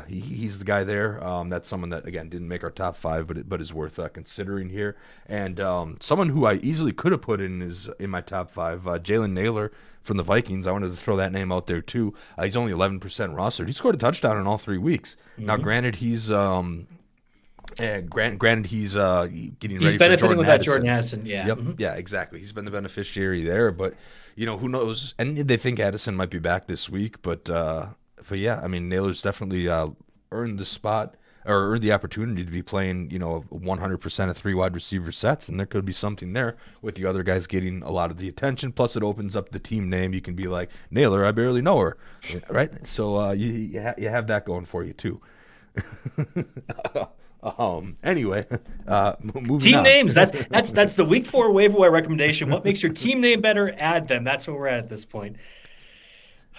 He's the guy there. That's someone that, again, didn't make our top 5, but is worth considering here. And someone who I easily could have put in my top 5, Jalen Naylor from the Vikings. I wanted to throw that name out there too. He's only 11% rostered. He scored a touchdown in all 3 weeks. Now, granted, he's getting ready for benefiting with that Addison. Jordan Addison. Yeah. Yep. Yeah, exactly. He's been the beneficiary there, but who knows? And they think Addison might be back this week, but yeah, I mean, Naylor's definitely earned the spot or earned the opportunity to be playing, 100% of 3 wide receiver sets, and there could be something there with the other guys getting a lot of the attention. Plus, it opens up the team name. You can be like, Naylor, I barely know her, right? So you have that going for you too. Anyway, moving team on. names. That's the week 4 waiver wire recommendation. What makes your team name better? Add them. That's where we're at this point.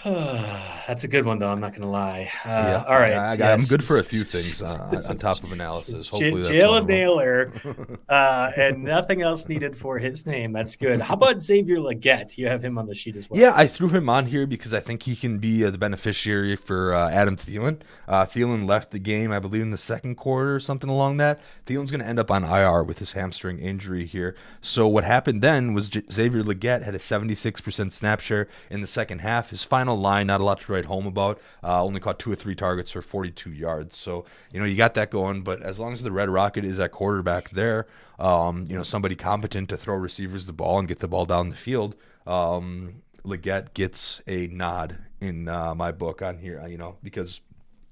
That's a good one, though. I'm not going to lie. All right. I'm good for a few things on top of analysis. Hopefully that's Jalen Naylor, and nothing else needed for his name. That's good. How about Xavier Legette? You have him on the sheet as well. Yeah, I threw him on here because I think he can be the beneficiary for Adam Thielen. Thielen left the game, I believe, in the second quarter or something along that. Thielen's going to end up on IR with his hamstring injury here. So what happened then was Xavier Legette had a 76% snap share in the second half. His final line, not a lot to write home about. Only caught 2 or 3 targets for 42 yards. So, you got that going. But as long as the Red Rocket is at quarterback there, somebody competent to throw receivers the ball and get the ball down the field, Legette gets a nod in my book on here, because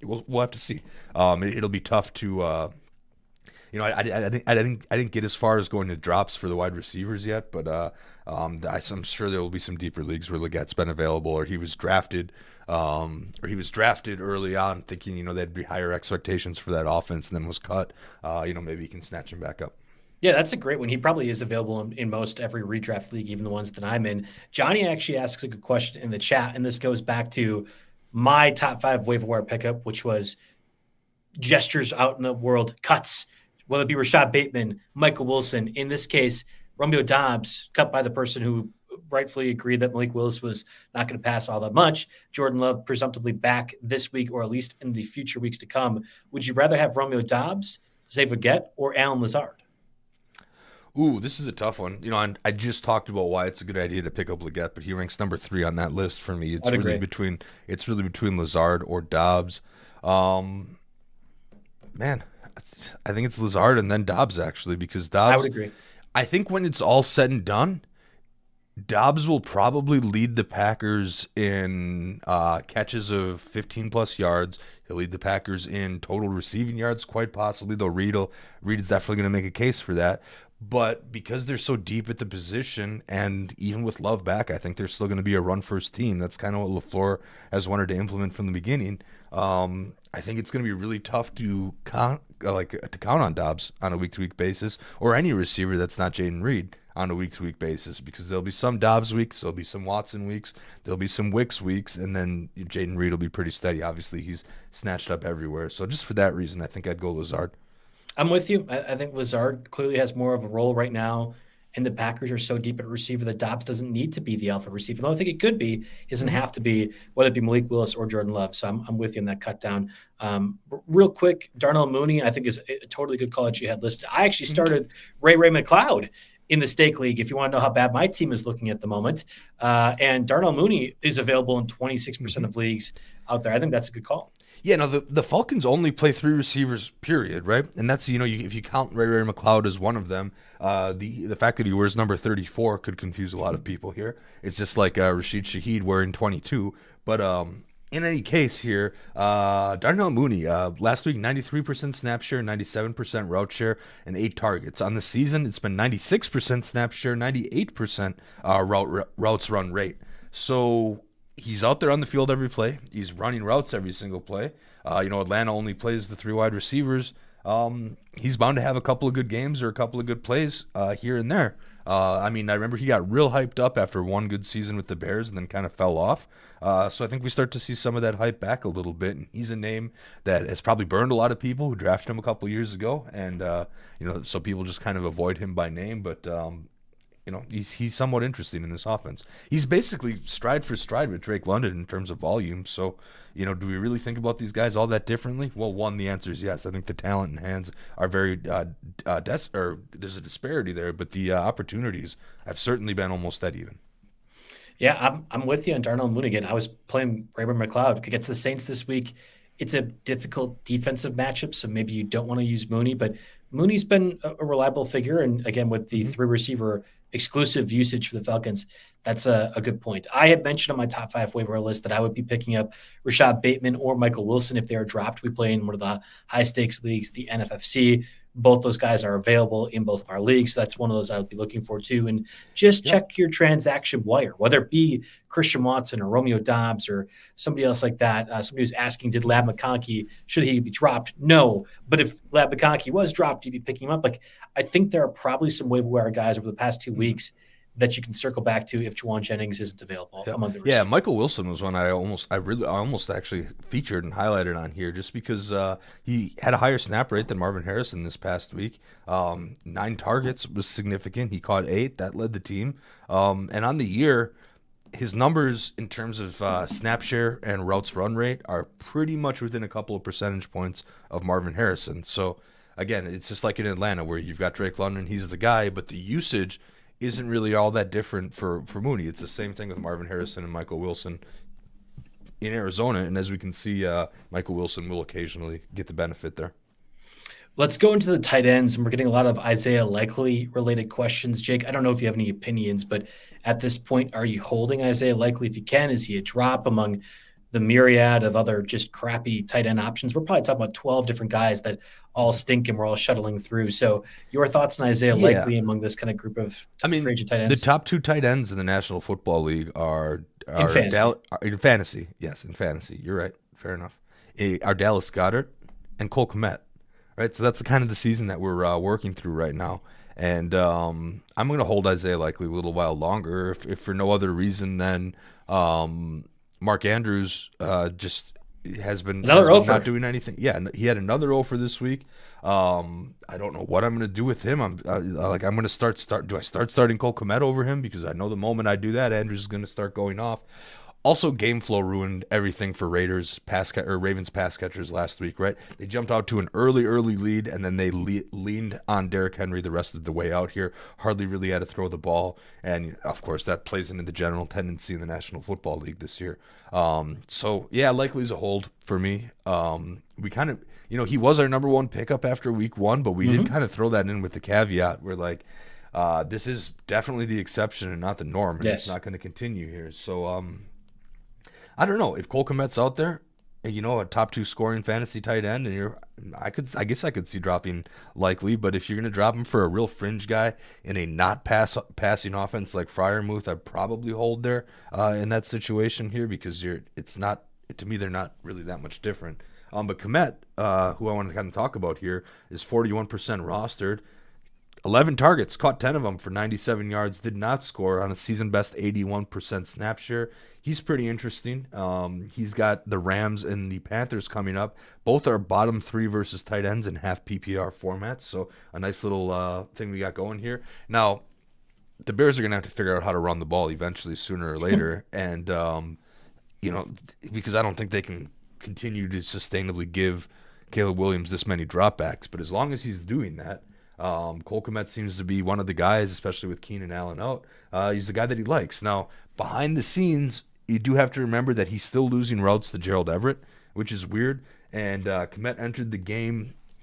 we'll have to see. It'll be tough to I didn't get as far as going to drops for the wide receivers yet, but I'm sure there will be some deeper leagues where Legette's been available, or he was drafted early on, thinking there'd be higher expectations for that offense, and then was cut. Maybe he can snatch him back up. Yeah, that's a great one. He probably is available in most every redraft league, even the ones that I'm in. Johnny actually asks a good question in the chat, and this goes back to my top 5 waiver wire pickup, which was gestures out in the world, cuts, whether it be Rashad Bateman, Michael Wilson. In this case, Romeo Dobbs, cut by the person who rightfully agreed that Malik Willis was not going to pass all that much. Jordan Love presumptively back this week, or at least in the future weeks to come. Would you rather have Romeo Dobbs, Zay Vergette, or Alan Lazard? Ooh, this is a tough one. I just talked about why it's a good idea to pick up Leggett, but he ranks number 3 on that list for me. It's really between Lazard or Dobbs. Man, I think it's Lazard and then Dobbs, actually, because Dobbs, I would agree. I think when it's all said and done, Dobbs will probably lead the Packers in catches of 15-plus yards. He'll lead the Packers in total receiving yards, quite possibly, though Reed is definitely going to make a case for that. But because they're so deep at the position, and even with Love back, I think they're still going to be a run-first team. That's kind of what LaFleur has wanted to implement from the beginning. I think it's going to be really tough to count on Dobbs on a week-to-week basis, or any receiver that's not Jayden Reed on a week-to-week basis, because there'll be some Dobbs weeks, there'll be some Watson weeks, there'll be some Wicks weeks, and then Jayden Reed will be pretty steady. Obviously, he's snatched up everywhere. So just for that reason, I think I'd go Lazard. I'm with you. I think Lazard clearly has more of a role right now, and the Packers are so deep at receiver that Dobbs doesn't need to be the alpha receiver. Though I think it could be. He doesn't have to be, whether it be Malik Willis or Jordan Love. So I'm with you on that cut down. Real quick, Darnell Mooney, I think, is a totally good call that you had listed. I actually started Ray McLeod in the stake league, if you want to know how bad my team is looking at the moment. And Darnell Mooney is available in 26% of leagues out there. I think that's a good call. Yeah, no, the Falcons only play 3 receivers, period, right? And that's, if you count Ray McLeod as one of them, the fact that he wears number 34 could confuse a lot of people here. It's just like Rashid Shaheed wearing 22. But in any case here, Darnell Mooney, last week, 93% snap share, 97% route share, and 8 targets. On the season, it's been 96% snap share, 98% routes run rate. So he's out there on the field every play. He's running routes every single play. Atlanta only plays the 3 wide receivers. He's bound to have a couple of good games or a couple of good plays here and there. I remember he got real hyped up after one good season with the Bears and then kind of fell off. So I think we start to see some of that hype back a little bit. And he's a name that has probably burned a lot of people who drafted him a couple of years ago. And, so people just kind of avoid him by name. But, he's somewhat interesting in this offense. He's basically stride for stride with Drake London in terms of volume. So, do we really think about these guys all that differently? Well, one, the answer is yes. I think the talent and hands are very there's a disparity there, but the opportunities have certainly been almost that even. Yeah, I'm with you on Darnell Mooney again. I was playing Raymond McLeod against the Saints this week. It's a difficult defensive matchup, so maybe you don't want to use Mooney, but Mooney's been a reliable figure. And again, with the 3 receiver exclusive usage for the Falcons, that's a good point. I had mentioned on my top 5 waiver list that I would be picking up Rashad Bateman or Michael Wilson if they are dropped. We play in one of the high stakes leagues, the NFFC. Both those guys are available in both of our leagues. So that's one of those I would be looking for too. And just check your transaction wire, whether it be Christian Watson or Romeo Dobbs or somebody else like that. Somebody who's asking, did Lab McConkey, should he be dropped? No. But if Lab McConkey was dropped, you'd be picking him up. I think there are probably some waiver wire guys over the past 2 weeks that you can circle back to if Jauan Jennings isn't available among the receivers. Yeah, Michael Wilson was one I almost actually featured and highlighted on here just because he had a higher snap rate than Marvin Harrison this past week. 9 targets was significant. He caught 8. That led the team. And on the year, his numbers in terms of snap share and routes run rate are pretty much within a couple of percentage points of Marvin Harrison. So, again, it's just like in Atlanta where you've got Drake London. He's the guy, but the usage isn't really all that different for Mooney. It's the same thing with Marvin Harrison and Michael Wilson in Arizona. And as we can see, Michael Wilson will occasionally get the benefit there. Let's go into the tight ends, and we're getting a lot of Isaiah Likely related questions. Jake, I don't know if you have any opinions, but at this point, are you holding Isaiah Likely if you can? Is he a drop among the myriad of other just crappy tight end options? We're probably talking about 12 different guys that all stink and we're all shuttling through. So your thoughts on Isaiah Likely among this kind of group of free agent tight ends? The top 2 tight ends in the National Football League are in fantasy. In fantasy. Yes, in fantasy. You're right. Fair enough. Are Dallas Goedert and Cole Kmet. Right, so that's kind of the season that we're working through right now. And I'm going to hold Isaiah Likely a little while longer, if for no other reason than Mark Andrews just has been not doing anything. Yeah, he had another offer this week. I don't know what I'm going to do with him. I'm going to start. Do I start starting Cole Kmet over him? Because I know the moment I do that, Andrews is going to start going off. Also, game flow ruined everything for Ravens pass catchers last week, right? They jumped out to an early lead, and then they leaned on Derrick Henry the rest of the way out here. Hardly really had to throw the ball, and of course that plays into the general tendency in the National Football League this year. So yeah, likely is a hold for me. We kind of, he was our number one pickup after week 1, but we did kind of throw that in with the caveat where this is definitely the exception and not the norm, and it's not going to continue here. So I don't know if Cole Kmet's out there, a top 2 scoring fantasy tight end, and I guess I could see dropping Likely, but if you're going to drop him for a real fringe guy in a not passing offense like Freiermuth, I'd probably hold there in that situation here, because to me they're not really that much different. But Kmet, who I want to kind of talk about here, is 41% rostered. 11 targets, caught 10 of them for 97 yards, did not score on a season-best 81% snap share. He's pretty interesting. He's got the Rams and the Panthers coming up. Both are bottom 3 versus tight ends in half PPR formats, so a nice little thing we got going here. Now, the Bears are going to have to figure out how to run the ball eventually, sooner or later, and because I don't think they can continue to sustainably give Caleb Williams this many dropbacks, but as long as he's doing that, Cole Kmet seems to be one of the guys, especially with Keenan Allen out. He's the guy that he likes. Now, behind the scenes, you do have to remember that he's still losing routes to Gerald Everett, which is weird. And Kmet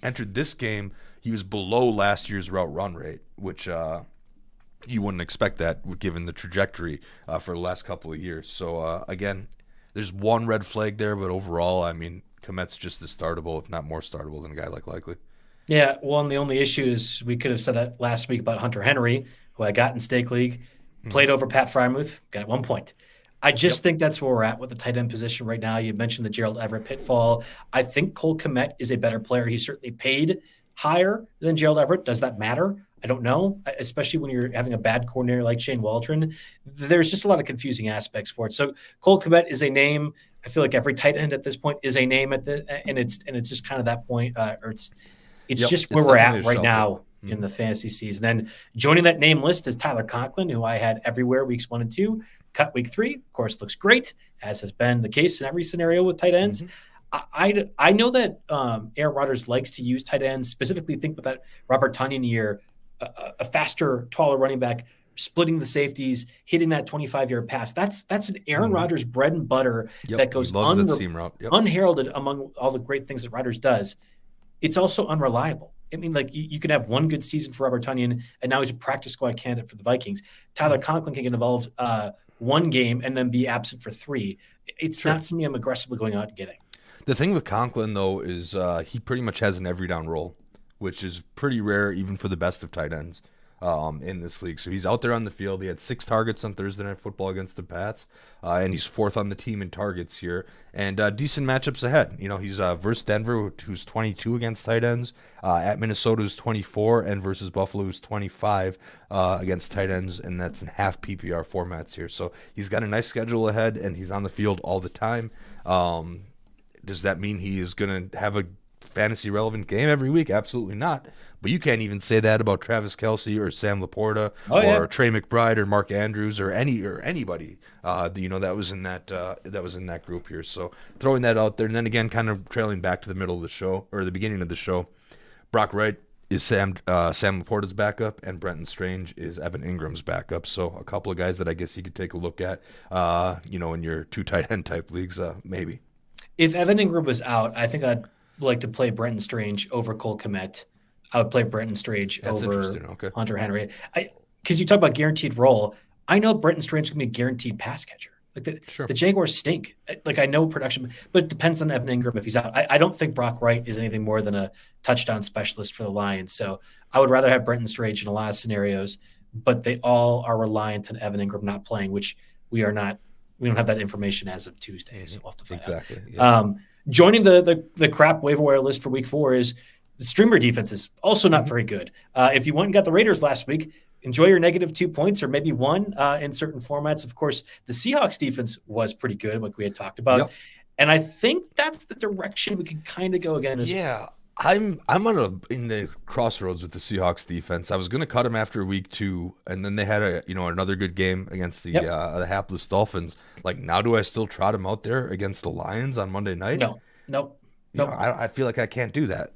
entered this game, he was below last year's route run rate, which you wouldn't expect that given the trajectory for the last couple of years. So, again, there's one red flag there, but overall, I mean, Kmet's just as startable, if not more startable, than a guy like Likely. Yeah, well, and the only issue is we could have said that last week about Hunter Henry, who I got in Stake League, played over Pat Freiermuth, got 1 point. I just think that's where we're at with the tight end position right now. You mentioned the Gerald Everett pitfall. I think Cole Kmet is a better player. He's certainly paid higher than Gerald Everett. Does that matter? I don't know, especially when you're having a bad coordinator like Shane Waldron. There's just a lot of confusing aspects for it. So Cole Kmet is a name. I feel like every tight end at this point is a name and it's just kind of that point, or it's just where we're at right now in the fantasy season. And joining that name list is Tyler Conklin, who I had everywhere weeks 1 and 2. Cut week 3, of course, looks great, as has been the case in every scenario with tight ends. I know that Aaron Rodgers likes to use tight ends, specifically think with that Robert Tonyan year, a faster, taller running back, splitting the safeties, hitting that 25-yard pass. That's an Aaron Rodgers bread and butter that goes that seam route. unheralded among all the great things that Rodgers does. It's also unreliable. I mean, like you could have one good season for Robert Tonyan, and now he's a practice squad candidate for the Vikings. Tyler Conklin can get involved one game and then be absent for 3. It's not something I'm aggressively going out and getting. The thing with Conklin, though, is he pretty much has an every down role, which is pretty rare even for the best of tight ends in this league. So he's out there on the field. He had 6 targets on Thursday Night Football against the Pats, and he's 4th on the team in targets here. And decent matchups ahead. He's versus Denver, who's 22 against tight ends, at Minnesota, who's 24, and versus Buffalo, who's 25 against tight ends, and that's in half PPR formats here. So he's got a nice schedule ahead, and he's on the field all the time. Does that mean he is going to have a fantasy relevant game every week? Absolutely not. But you can't even say that about Travis Kelce or Sam Laporta or Trey McBride or Mark Andrews or anybody that was in that group here. So throwing that out there, and then again, kind of trailing back to the middle of the show or the beginning of the show, Brock Wright is Sam Laporta's backup, and Brenton Strange is Evan Ingram's backup. So a couple of guys that I guess you could take a look at, in your 2 tight end type leagues, maybe. If Evan Ingram was out, I think I'd like to play Brenton Strange over Cole Kmet. I would play Brenton Strange over Hunter Henry. Because you talk about guaranteed role, I know Brenton Strange is going to be a guaranteed pass catcher. Like the Jaguars stink. Like I know production, but it depends on Evan Ingram if he's out. I don't think Brock Wright is anything more than a touchdown specialist for the Lions. So I would rather have Brenton Strange in a lot of scenarios, but they all are reliant on Evan Ingram not playing, which we are not. We don't have that information as of Tuesday, so we'll have to find out. Yeah. Joining the crap waiver wire list for week 4 is The streamer defense is also not very good. If you went and got the Raiders last week, enjoy your -2 points or maybe one in certain formats. Of course, the Seahawks defense was pretty good, like we had talked about. Yep. And I think that's the direction we can kind of go again. Yeah, I'm in the crossroads with the Seahawks defense. I was going to cut them after week 2, and then they had another good game against the hapless Dolphins. Like, now do I still trot them out there against the Lions on Monday night? No. I feel like I can't do that.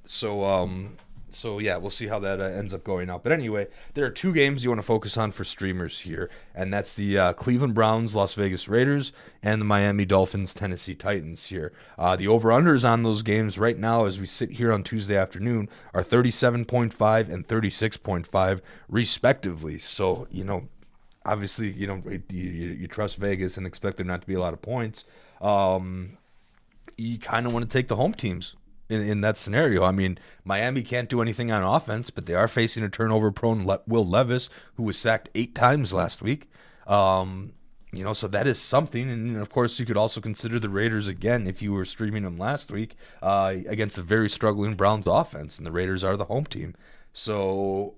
So yeah, we'll see how that ends up going out. But anyway, there are 2 games you want to focus on for streamers here, and that's the Cleveland Browns, Las Vegas Raiders, and the Miami Dolphins, Tennessee Titans here. The over-unders on those games right now, as we sit here on Tuesday afternoon, are 37.5 and 36.5 respectively. So, obviously, you trust Vegas and expect there not to be a lot of points. You kind of want to take the home teams in that scenario. I mean, Miami can't do anything on offense, but they are facing a turnover-prone Will Levis, who was sacked 8 times last week. So that is something. And, of course, you could also consider the Raiders again if you were streaming them last week against a very struggling Browns offense, and the Raiders are the home team. So,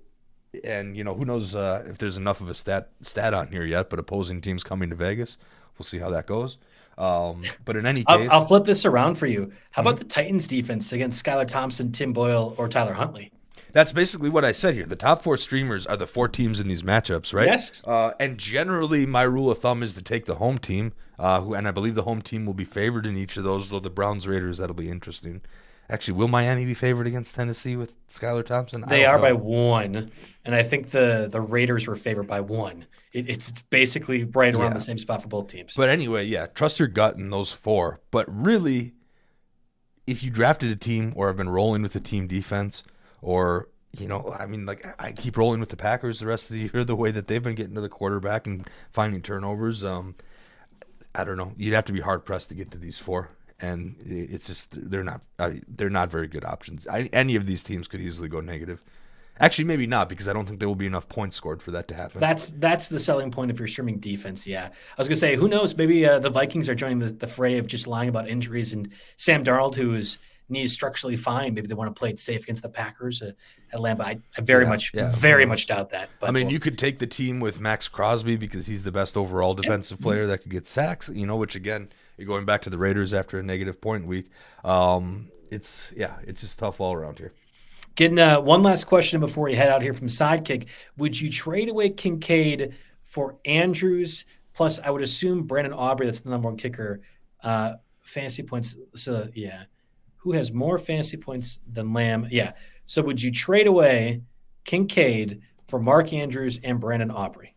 and, who knows if there's enough of a stat on here yet, but opposing teams coming to Vegas. We'll see how that goes. But in any case, I'll flip this around for you. How about the Titans defense against Skylar Thompson, Tim Boyle, or Tyler Huntley? That's basically what I said here. The top 4 streamers are the 4 teams in these matchups, right? Yes. And generally, my rule of thumb is to take the home team, and I believe the home team will be favored in each of those. Though the Browns Raiders, that'll be interesting. Actually, will Miami be favored against Tennessee with Skylar Thompson? They are by 1, and I think the Raiders were favored by 1. It's basically right around the same spot for both teams. But anyway, trust your gut in those 4. But really, if you drafted a team or have been rolling with the team defense, or I keep rolling with the Packers the rest of the year, the way that they've been getting to the quarterback and finding turnovers. I don't know. You'd have to be hard pressed to get to these 4. And it's just they're not very good options. Any of these teams could easily go negative. Actually, maybe not, because I don't think there will be enough points scored for that to happen. That's the selling point if you're streaming defense. Yeah, I was gonna say, who knows? Maybe the Vikings are joining the fray of just lying about injuries, and Sam Darnold, whose knee is structurally fine, maybe they want to play it safe against the Packers at Lambeau. I very much doubt that. But you could take the team with Max Crosby because he's the best overall defensive player that could get sacks. Which again, you're going back to the Raiders after a negative point week. It's just tough all around here. Getting one last question before we head out here from Sidekick. Would you trade away Kincaid for Andrews? Plus, I would assume Brandon Aubrey, that's the number 1 kicker, fantasy points. So, yeah. Who has more fantasy points than Lamb? Yeah. So would you trade away Kincaid for Mark Andrews and Brandon Aubrey?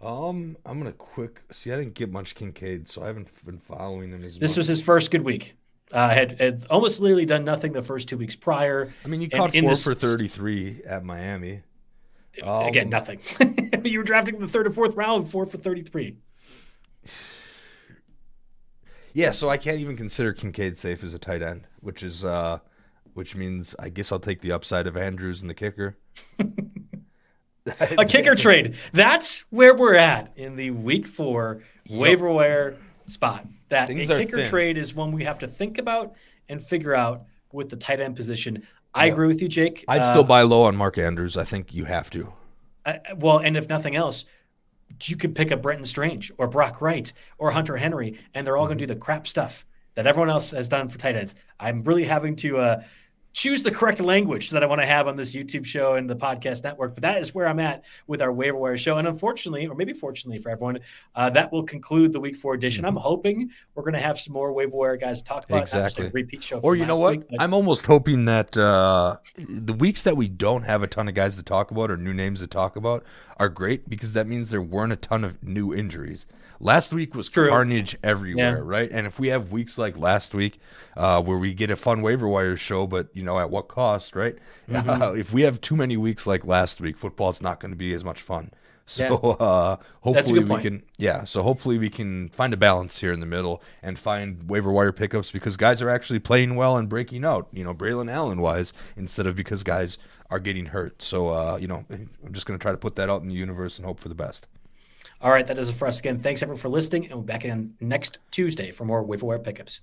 I'm going to I didn't get much Kincaid, so I haven't been following him as much. This was his first good week. Had almost literally done nothing the first 2 weeks prior. I mean, you caught 4 for 33 at Miami. Again, nothing. You were drafting the 3rd or 4th round, 4 for 33. Yeah, so I can't even consider Kincaid safe as a tight end, which means I guess I'll take the upside of Andrews and the kicker. A kicker trade. That's where we're at in the week 4 waiver wire spot. That a kicker trade is one we have to think about and figure out with the tight end position. I agree with you, Jake. I'd still buy low on Mark Andrews. I think you have to. And if nothing else, you could pick up Brenton Strange or Brock Wright or Hunter Henry, and they're all going to do the crap stuff that everyone else has done for tight ends. I'm really having to choose the correct language that I want to have on this YouTube show and the podcast network. But that is where I'm at with our waiver wire show. And unfortunately, or maybe fortunately for everyone, that will conclude the week 4 edition. I'm hoping we're going to have some more waiver wire guys to talk about. Exactly. A repeat show. Or you know what? I'm almost hoping that the weeks that we don't have a ton of guys to talk about or new names to talk about are great, because that means there weren't a ton of new injuries. Last week was carnage everywhere, right? And if we have weeks like last week where we get a fun waiver wire show, but, at what cost, right? If we have too many weeks like last week, football's not going to be as much fun. So hopefully we can, so hopefully we can find a balance here in the middle and find waiver wire pickups because guys are actually playing well and breaking out, Braylon Allen wise, instead of because guys are getting hurt. So, I'm just going to try to put that out in the universe and hope for the best. All right, that does it for us again. Thanks, everyone, for listening, and we'll be back in next Tuesday for more waiver wire pickups.